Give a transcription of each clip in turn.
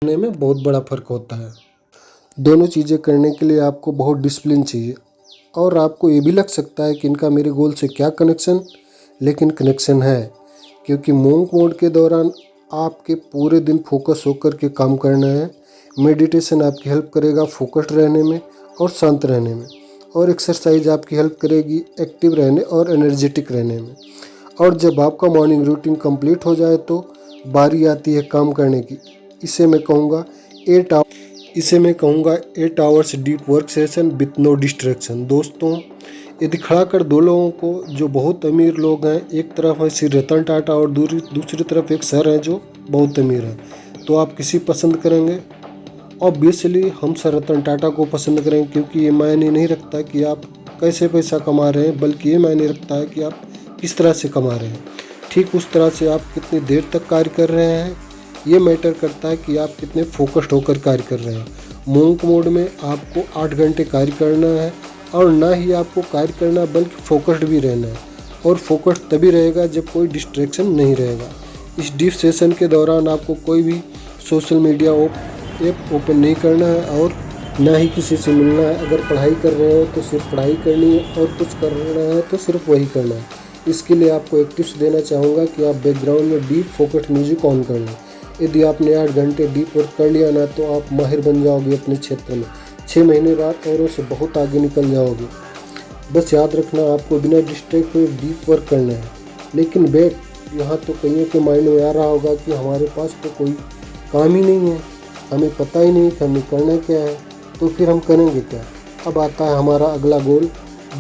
करने में बहुत बड़ा फ़र्क होता है। दोनों चीज़ें करने के लिए आपको बहुत डिसिप्लिन चाहिए और आपको ये भी लग सकता है कि इनका मेरे गोल से क्या कनेक्शन, लेकिन कनेक्शन है, क्योंकि मोंक मोड के दौरान आपके पूरे दिन फोकस होकर के काम करना है। मेडिटेशन आपकी हेल्प करेगा फोकस्ड रहने में और शांत रहने में, और एक्सरसाइज आपकी हेल्प करेगी एक्टिव रहने और एनर्जेटिक रहने में। और जब आपका मॉर्निंग रूटीन कंप्लीट हो जाए तो बारी आती है काम करने की। इसे मैं कहूँगा 8 hours deep work session with no distraction. दोस्तों, यदि खड़ा कर दो लोगों को जो बहुत अमीर लोग हैं, एक तरफ है श्री रतन टाटा और दूसरी तरफ एक सर हैं जो बहुत अमीर हैं, तो आप किसी पसंद करेंगे? ऑब्वियसली हम सर रतन टाटा को पसंद करेंगे, क्योंकि ये मायने नहीं रखता कि आप कैसे पैसा कमा रहे हैं, बल्कि ये मायने रखता है कि आप किस तरह से कमा रहे हैं। ठीक उस तरह से आप कितनी देर तक कार्य कर रहे हैं, ये मैटर करता है कि आप कितने फोकस्ड होकर कार्य कर रहे हैं। मोंक मोड में आपको 8 घंटे कार्य करना है, और ना ही आपको कार्य करना बल्कि फोकस्ड भी रहना है, और फोकस्ड तभी रहेगा जब कोई डिस्ट्रैक्शन नहीं रहेगा। इस डीप सेशन के दौरान आपको कोई भी सोशल मीडिया ऐप ओपन नहीं करना है और ना ही किसी से मिलना है। अगर पढ़ाई कर रहे हो तो सिर्फ पढ़ाई करनी है, और कुछ करना है तो सिर्फ वही करना है। इसके लिए आपको एक टिप्स देना चाहूँगा कि आप बैकग्राउंड में डीप फोकस्ड म्यूजिक ऑन कर लें। यदि आपने 8 घंटे डीप वर्क कर लिया ना, तो आप माहिर बन जाओगे अपने क्षेत्र में। 6 महीने बाद औरों से बहुत आगे निकल जाओगे। बस याद रखना, आपको बिना डिस्ट्रैक्ट हुए डीप वर्क करना है। लेकिन बैक यहाँ तो कईयों के माइंड में आ रहा होगा कि हमारे पास तो कोई काम ही नहीं है, हमें पता ही नहीं कि हमें करना क्या है, तो फिर हम करेंगे क्या? अब आता है हमारा अगला गोल,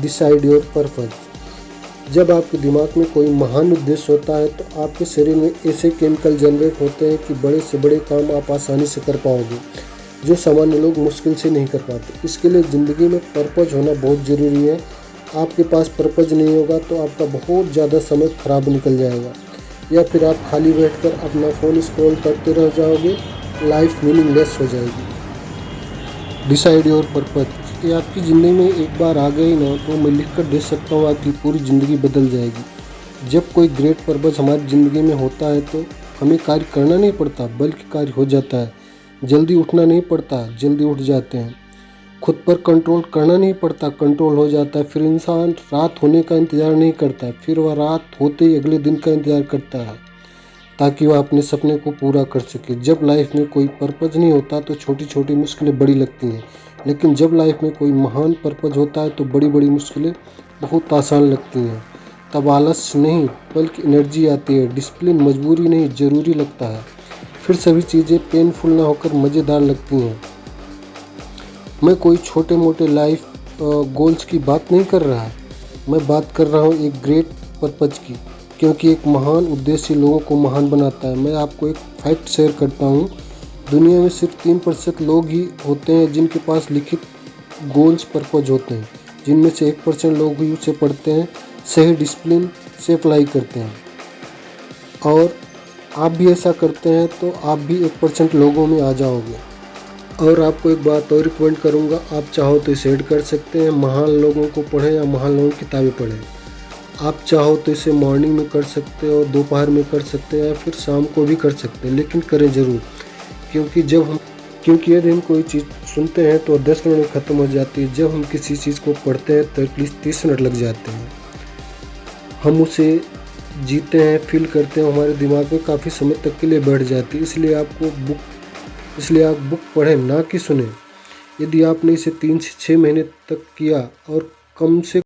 डिसाइड योर पर्पस। जब आपके दिमाग में कोई महान उद्देश्य होता है तो आपके शरीर में ऐसे केमिकल जनरेट होते हैं कि बड़े से बड़े काम आप आसानी से कर पाओगे, जो सामान्य लोग मुश्किल से नहीं कर पाते। इसके लिए ज़िंदगी में पर्पस होना बहुत ज़रूरी है। आपके पास पर्पस नहीं होगा तो आपका बहुत ज़्यादा समय खराब निकल जाएगा, या फिर आप खाली बैठकर अपना फ़ोन स्क्रॉल करते रह जाओगे, लाइफ मीनिंगलेस हो जाएगी। डिसाइड योर पर्पस, ये आपकी ज़िंदगी में एक बार आ गई ना, तो मैं लिख कर दे सकता हूँ आपकी पूरी ज़िंदगी बदल जाएगी। जब कोई ग्रेट पर्पस हमारी ज़िंदगी में होता है तो हमें कार्य करना नहीं पड़ता, बल्कि कार्य हो जाता है। जल्दी उठना नहीं पड़ता, जल्दी उठ जाते हैं। खुद पर कंट्रोल करना नहीं पड़ता, कंट्रोल हो जाता है। फिर इंसान रात होने का इंतज़ार नहीं करता है, फिर वह रात होते ही अगले दिन का इंतज़ार करता है, ताकि वह अपने सपने को पूरा कर सके। जब लाइफ में कोई पर्पस नहीं होता तो छोटी छोटी मुश्किलें बड़ी लगती हैं, लेकिन जब लाइफ में कोई महान पर्पस होता है तो बड़ी बड़ी मुश्किलें बहुत आसान लगती हैं। तब आलस नहीं बल्कि एनर्जी आती है। डिसिप्लिन मजबूरी नहीं ज़रूरी लगता है। फिर सभी चीज़ें पेनफुल ना होकर मज़ेदार लगती हैं। मैं कोई छोटे मोटे लाइफ गोल्स की बात नहीं कर रहा, मैं बात कर रहा हूँ एक ग्रेट पर्पस की, क्योंकि एक महान उद्देश्य लोगों को महान बनाता है। मैं आपको एक फैक्ट शेयर करता हूँ, दुनिया में सिर्फ 3% लोग ही होते हैं जिनके पास लिखित गोल्स पर्पस होते हैं, जिनमें से 1% लोग ही उसे पढ़ते हैं, सही डिसिप्लिन से अप्लाई करते हैं। और आप भी ऐसा करते हैं तो आप भी 1% लोगों में आ जाओगे। और आपको एक बात और रिकमेंड करूँगा, आप चाहो तो इसे ऐड कर सकते हैं, महान लोगों को पढ़ें या महान लोगों की किताबें पढ़ें। आप चाहो तो इसे मॉर्निंग में कर सकते हो, दोपहर में कर सकते हैं, या फिर शाम को भी कर सकते हैं, लेकिन करें ज़रूर। क्योंकि यदि हम कोई चीज़ सुनते हैं तो 10 मिनट में ख़त्म हो जाती है, जब हम किसी चीज़ को पढ़ते हैं तो एटलीस्ट 30 मिनट लग जाते हैं। हम उसे जीते हैं, फील करते हैं, हमारे दिमाग में काफ़ी समय तक के लिए बैठ जाती है। इसलिए आप बुक पढ़ें, ना कि सुने। यदि आपने इसे 3 से 6 महीने तक किया और कम से